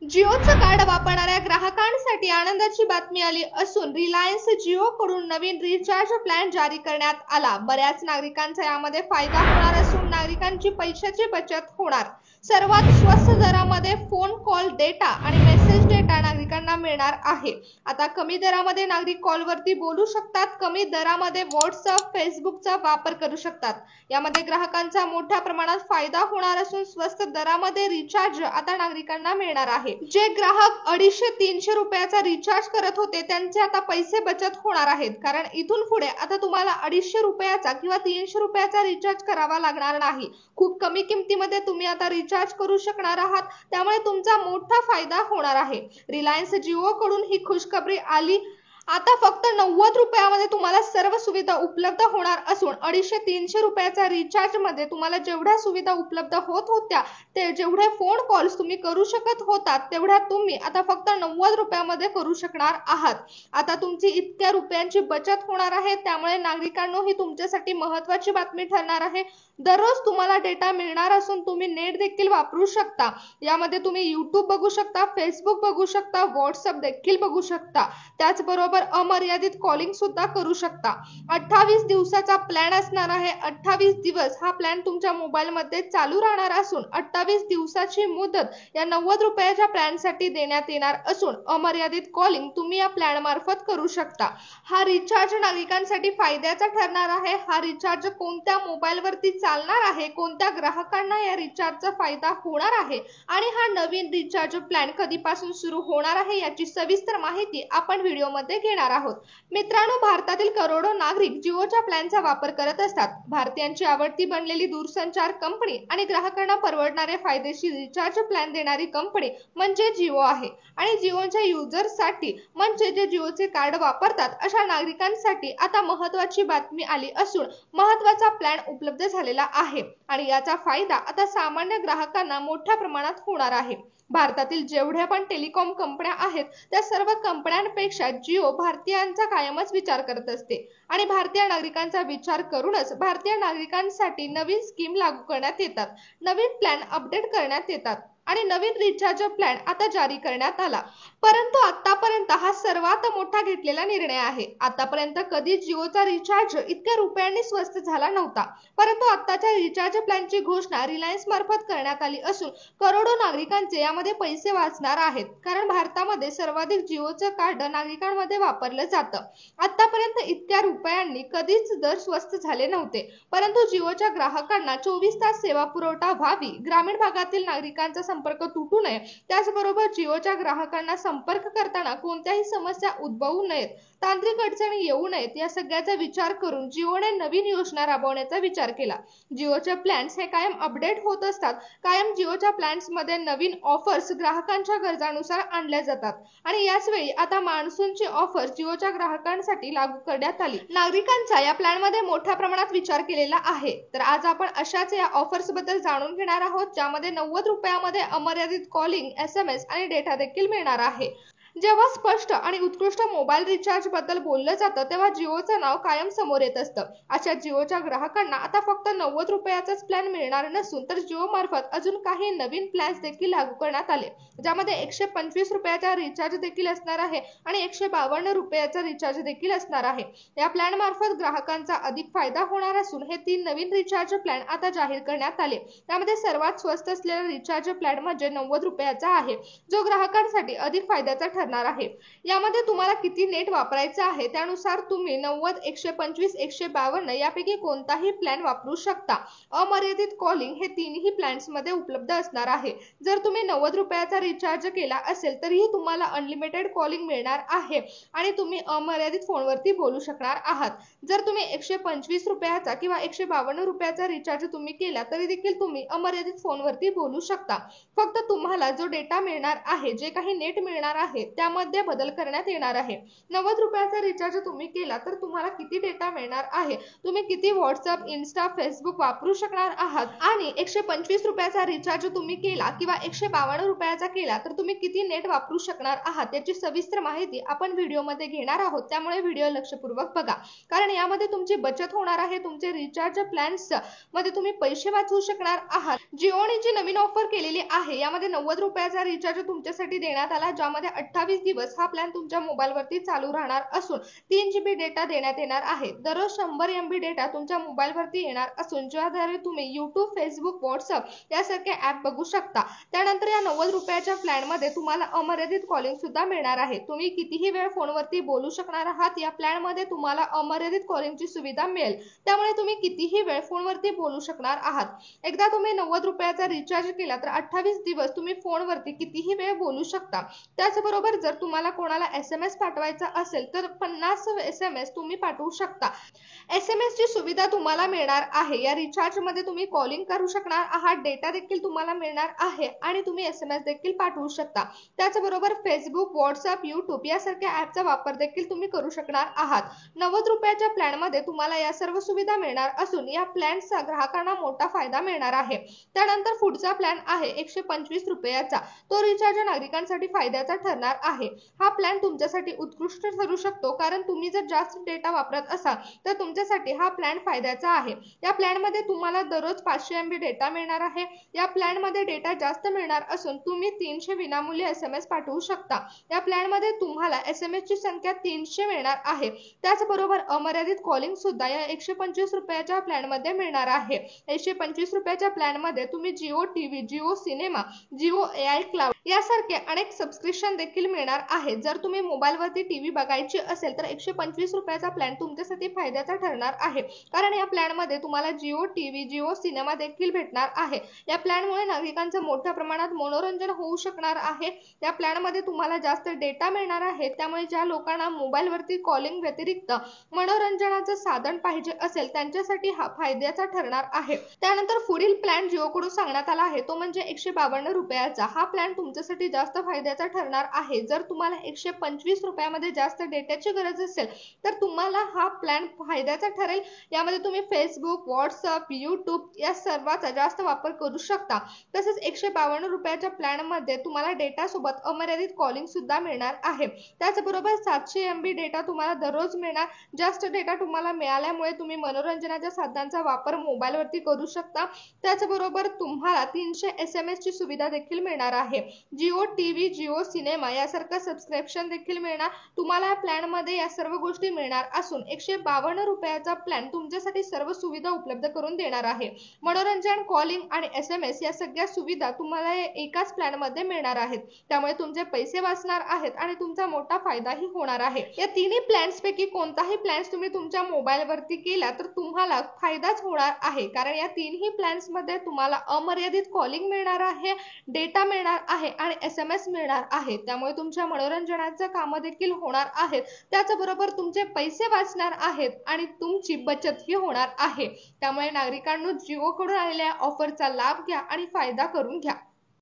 जिओचं कार्ड वापरणाऱ्या ग्राहकांसाठी आनंदाची बातमी आली असून रिलायन्स जिओ कडून नवीन रिचार्ज प्लॅन जारी करण्यात आला। बऱ्याच नागरिकांचा यामध्ये फायदा होणार असून नागरिकांची पैशाची बचत होणार। सर्वात स्वस्त दरामध्ये फोन कॉल डेटा आणि मेसेज डेटा नागरिकांना मिळणार आहे। आता कमी दरामध्ये नागरिक कॉलवरती बोलू शकतात, कमी दरामध्ये व्हॉट्सअप, फेसबुकचा वापर करू शकतात। यामध्ये ग्राहकांचा मोठ्या प्रमाणात फायदा होणार असून स्वस्त दरामध्ये रिचार्ज आता नागरिकांना मिळणार आहे। जे ग्राहक 250-300 रुपयाचा रिचार्ज करत होते त्यांचे आता पैसे बचत होणार आहेत, कारण इथून पुढे आता तुम्हाला 250 रुपयाचा किंवा 300 रुपयाचा रिचार्ज करावा लागणार नाही। खूप कमी किमतीमध्ये तुम्ही आता रिचार्ज करू शकणार आहात, त्यामुळे तुमचा मोठा फायदा होणार आहे। रिलायन्स जिओ कडून ही खुशखबरी आली। आता फक्त 90 रुपयामध्ये तुम्हाला सर्व सुविधा उपलब्ध होणार असून 250-300 रुपयाच्या रिचार्ज मध्ये तुम्हाला जेवढ्या सुविधा उपलब्ध होत होत्या, ते जेवढे फोन कॉल्स तुम्ही करू शकत होता तेवढ्या तुम्ही आता फक्त 90 रुपयामध्ये करू शकणार आहात। आता तुमची इतक्या रुपयांची बचत होणार आहे, त्यामुळे नागरिकांनो ही तुमच्यासाठी महत्त्वाची बातमी ठरणार आहे। दररोज तुम्हाला डेटा मिळणार असून तुम्ही नेट देखील वापरू शकता। यामध्ये तुम्ही YouTube बघू शकता, फेसबुक बघू शकता, व्हॉट्सअप देखील बघू शकता। त्याचबरोबर अमर्यादित कॉलिंग सुद्धा करू शकता। 28 दिवसाचा प्लॅन असणार आहे। 28 दिवस हा प्लॅन तुमच्या मोबाईल मध्ये चालू राहणार असून 28 दिवसाची मुदत या 90 रुपयाच्या प्लॅन साठी देण्यात येणार असून अमर्यादित कॉलिंग तुम्ही या प्लॅन मार्फत करू शकता। हा रिचार्ज नागरिकांसाठी फायद्याचा ठरणार आहे। हा रिचार्ज कोणत्या मोबाईल वरती चालणार आहे, कोणत्या ग्राहकांना या रिचार्जचा फायदा होणार आहे आणि हा नवीन रिचार्ज प्लॅन कधीपासून सुरू होणार आहे याची सविस्तर माहिती आपण व्हिडिओमध्ये घेणार आहोत। मित्रांनो, भारतातील करोडो नागरिक जिओच्या प्लॅनचा वापर करत असतात। भारतीयांची आवडती बनलेली दूरसंचार कंपनी आणि ग्राहकांना परवडणारे फायदेशीर रिचार्ज प्लॅन देणारी कंपनी म्हणजे जिओ आहे आणि जिओच्या युजर्ससाठी म्हणजे जे जिओचे कार्ड वापरतात अशा नागरिकांसाठी आता महत्त्वाची बातमी आली असून महत्त्वाचा प्लॅन उपलब्ध झालेला आहे आणि याचा फायदा आता सामान्य ग्राहकांना मोठ्या प्रमाणात होणार आहे। भारतातील जेवढ्या पण टेलिकॉम कंपन्या आहेत त्या सर्व कंपन्यांपेक्षा जिओ भारतीयांचा कायमच विचार करत असते आणि भारतीय नागरिकांचा विचार करूनच भारतीय नागरिकांसाठी नवीन स्कीम लागू करण्यात येतात, नवीन प्लॅन अपडेट करण्यात येतात आणि नवीन रिचार्ज प्लॅन आता जारी करण्यात आला। परंतु आतापर्यंत हा सर्वात मोठा घेतलेला निर्णय आहे। आतापर्यंत कधी जिओचा रिचार्ज इतक्या रुपयांनी स्वस्त झाला नव्हता, परंतु आताच्या रिचार्ज प्लॅनची घोषणा रिलायन्स मार्फत करण्यात आली असून करोडो नागरिकांचे यामध्ये पैसे वाचणार आहेत, कारण भारतामध्ये सर्वाधिक जिओचं कार्ड नागरिकांमध्ये वापरलं जातं। आतापर्यंत इतक्या रुपयांनी कधीच दर स्वस्त झाले नव्हते, परंतु जिओच्या ग्राहकांना 24 तास सेवा पुरवठा व्हावी, ग्रामीण भागातील नागरिकांचा संपर्क तुटू नये, त्याचबरोबर जिओच्या ग्राहकांना संपर्क करताना कोणत्याही समस्या उद्भवू नयेत, तांत्रिक अडचणी येऊ नयेत, या सगळ्याचा विचार करून जिओने नवीन योजना राबवण्याचा विचार केला। जिओचे प्लॅन्स हे कायम अपडेट होत असतात। कायम जिओच्या प्लॅन्स मध्ये नवीन ऑफर्स ग्राहकांच्या गरजानुसार आणल्या जातात आणि याच वेळी आता मान्सूनची ऑफर जिओच्या ग्राहकांसाठी लागू करण्यात आली। नागरिकांचा या प्लॅन मध्ये मोठ्या प्रमाणात विचार केलेला आहे। तर आज आपण अशाच या ऑफर्स बद्दल जाणून घेणार आहोत, ज्यामध्ये 90 रुपयामध्ये अमर्यादित कॉलिंग, SMS आणि डेटा देखील मिळणार आहे। जेव्हा स्पष्ट आणि उत्कृष्ट मोबाईल रिचार्ज बद्दल बोललं जातं तेव्हा जिओचं नाव कायम समोर येत असतं। अशा जिओच्या ग्राहकांना आता फक्त 90 रुपयाचाच प्लॅन मिळणार नसून तर जिओ मार्फत अजून काही नवीन प्लॅन्स देखील लागू करण्यात आले, ज्यामध्ये 125 रुपयाचा रिचार्ज देखील असणार आहे आणि 152 रुपयाचा रिचार्ज देखील असणार आहे। या प्लॅन मार्फत ग्राहकांचा अधिक फायदा होणार असून हे 3 नवीन रिचार्ज प्लॅन आता जाहीर करण्यात आले। त्यामध्ये सर्वात स्वस्त असलेला रिचार्ज प्लॅन म्हणजे 90 रुपयाचा आहे, जो ग्राहकांसाठी अधिक फायद्याचा ठरणार आहे। यामध्ये तुम्हाला किती नेट वापरायचं आहे त्यानुसार तुम्ही 90, 125, 152 यापैकी कोणताही प्लॅन वापरू शकता। अमर्यादित कॉलिंग हे तीनही प्लॅन्स मध्ये उपलब्ध असणार आहे। जर तुम्ही 90 रुपयाचा रिचार्ज केला असेल तरीही तुम्हाला अनलिमिटेड कॉलिंग मिळणार आहे आणि तुम्ही अमर्यादित फोनवरती बोलू शकणार आहात। जर तुम्ही 125 रुपयाचा किंवा 152 रुपयाचा रिचार्ज तुम्ही केला तरी देखील तुम्ही अमर्यादित फोनवरती बोलू शकता। फक्त तुम्हाला जो डेटा मिळणार आहे, जे काही नेट मिळणार आहे त्यामध्ये बदल करण्यात येणार आहे. 90 रुपयाचा रिचार्ज तुम्ही केला तर तुम्हाला किती डेटा मिळणार आहे, तुम्ही किती व्हॉट्सअप, इन्स्टा, फेसबुक वापरू शकणार आहात आणि 125 रुपयाचा रिचार्ज तुम्ही केला किंवा 152 रुपयाचा केला तर तुम्ही किती नेट वापरू शकणार आहात याची सविस्तर माहिती आपण व्हिडिओमध्ये घेणार आहोत. त्यामुळे व्हिडिओ लक्षपूर्वक बघा, कारण यामध्ये तुमची बचत होणार आहे. तुमचे रिचार्ज प्लॅन्स मध्ये तुम्ही पैसे वाचवू शकणार आहात. जिओने जी नवीन ऑफर केलेली आहे यामध्ये 90 रुपयाचा रिचार्ज तुमच्यासाठी देण्यात आला, ज्यामध्ये 28 दिवस हा प्लॅन तुमच्या मोबाईलवरती चालू राहणार असून 3 GB डेटा देण्यात येणार आहे. दररोज 100 MB डेटा तुमच्या मोबाईलवरती येणार असून ज्याद्वारे तुम्ही YouTube, फेसबुक, व्हॉट्सअप यासारखे ऍप बघू शकता. त्यानंतर या 90 रुपयाच्या प्लॅन मध्ये तुम्हाला अमर्यादित कॉलिंग सुद्धा मिळणार आहे. तुम्ही कितीही वेळ फोनवरती बोलू शकणार आहात. या प्लॅन मध्ये तुम्हाला अमर्यादित कॉलिंगची सुविधा मिळेल, त्यामुळे तुम्ही कितीही वेळ फोनवरती बोलू शकणार आहात. एकदा तुम्ही 90 रुपयाचा रिचार्ज केला तर 28 दिवस तुम्ही फोनवरती कितीही वेळ बोलू शकता. त्याचबरोबर जर तुम्हाला कोणाला SMS पाठवायचा असेल तर 50 SMS तुम्ही पाठवू शकता. SMS ची सुविधा तुम्हाला मिळणार आहे. या रिचार्ज मध्ये तुम्ही कॉलिंग करू शकणार आहात, डेटा देखील तुम्हाला मिळणार आहे आणि तुम्ही SMS देखील पाठवू शकता. त्याचबरोबर फेसबुक, व्हॉट्सअप, YouTube यासारख्या ऍपचा वापर देखील तुम्ही करू शकणार आहात. 90 रुपयाच्या प्लॅन मध्ये तुम्हाला या सर्व सुविधा मिळणार असून या प्लॅनचा ग्राहकांना मोठा फायदा मिळणार आहे. त्यानंतर पुढचा प्लॅन आहे 125 रुपयाचा. तो रिचार्ज नागरिकांसाठी फायद्याचा ठरणार आहे. हा प्लॅन तुमच्यासाठी उत्कृष्ट ठरू शकतो, कारण तुम्ही जर जास्त डेटा वापरत असाल तर तुमच्यासाठी हा प्लॅन फायद्याचा आहे. या प्लॅन मध्ये तुम्हाला दररोज 500 MB डेटा मिळणार आहे. या प्लॅन मध्ये डेटा जास्त मिळणार असून तुम्ही 300 विनामूल्य SMS पाठवू शकता. या प्लॅन मध्ये तुम्हाला SMS ची संख्या 300 मिळणार आहे. त्याचबरोबर अमर्यादित कॉलिंग सुद्धा या 125 रुपयाच्या प्लॅन मध्ये मिळणार आहे. 125 रुपयाच्या प्लॅन मध्ये तुम्ही Jio TV, Jio cinema, Jio AI cloud यासारखे अनेक सबस्क्रिप्शन देखील मिळणार आहे. जर तुम्ही मोबाईलवरती टीव्ही बघायची असेल तर 125 रुपयाचा प्लॅन तुमच्यासाठी फायद्याचा ठरणार आहे, कारण या प्लॅन मध्ये तुम्हाला जिओ टीव्ही, जिओ सिनेमा देखील भेटणार आहे. या प्लॅन मुळे नागरिकांचं मोठ्या प्रमाणात मनोरंजन होऊ शकणार आहे. या प्लॅन मध्ये तुम्हाला जास्त डेटा मिळणार आहे, त्यामुळे ज्या लोकांना मोबाईलवरती कॉलिंग व्यतिरिक्त मनोरंजनाचं साधन पाहिजे असेल त्यांच्यासाठी हा फायद्याचा ठरणार आहे. त्यानंतर पुढील प्लॅन जिओ कडून सांगण्यात आला आहे तो म्हणजे 152 रुपयाचा. हा प्लॅन तुमच्यासाठी जास्त फायद्याचा ठरणार आहे. जर तुम्हाला 125 रुपयामध्ये जास्त डेटाची गरज असेल तर तुम्हाला हा प्लॅन फायद्याचा ठरेल. यामध्ये तुम्ही फेसबुक, व्हॉट्सअप, YouTube या सर्वांचा जास्त वापर करू शकता. तसेच 152 रुपयाच्या प्लॅन मध्ये तुम्हाला डेटा सोबत अमर्यादित कॉलिंग सुद्धा मिळणार आहे. त्याचबरोबर 700 MB डेटा तुम्हाला दररोज मिळणार. जास्त डेटा तुम्हाला मिळाल्यामुळे तुम्ही मनोरंजनाच्या साधनांचा वापर मोबाईलवरती करू शकता. त्याचबरोबर तुम्हाला 300 SMS ची सुविधा देखील मिळणार आहे. जिओ टीव्ही, जिओ सिनेमा यासारखं सबस्क्रिप्शन देखील मिळणार. तुम्हाला या प्लॅन मध्ये या सर्व गोष्टी मिळणार असून 152 रुपयाचा प्लॅन तुमच्यासाठी सर्व सुविधा उपलब्ध करून देणार आहे. मनोरंजन, कॉलिंग आणि SMS या सगळ्या सुविधा तुम्हाला एकाच प्लॅन मध्ये मिळणार आहेत. त्यामुळे तुमचे पैसे वाचणार आहेत आणि तुमचा मोठा फायदाही होणार आहे. या तिन्ही प्लॅन्स पैकी कोणताही प्लॅन्स तुम्ही तुमच्या मोबाईलवरती केला तर तुम्हाला फायदाच होणार आहे, कारण या तीनही प्लॅन्स मध्ये तुम्हाला अमर्यादित कॉलिंग मिळणार आहे, डेटा मिळणार आहे आणि SMS मिळणार आहे. त्यामुळे तुमच्या मनोरंजनाचं काम देखील होणार आहेत. त्याचबरोबर तुमचे पैसे वाचणार आहेत आणि तुमची बचत ही होणार आहे. त्यामुळे नागरिकांनो जिओ कडून आलेल्या ऑफरचा लाभ घ्या आणि फायदा करून घ्या.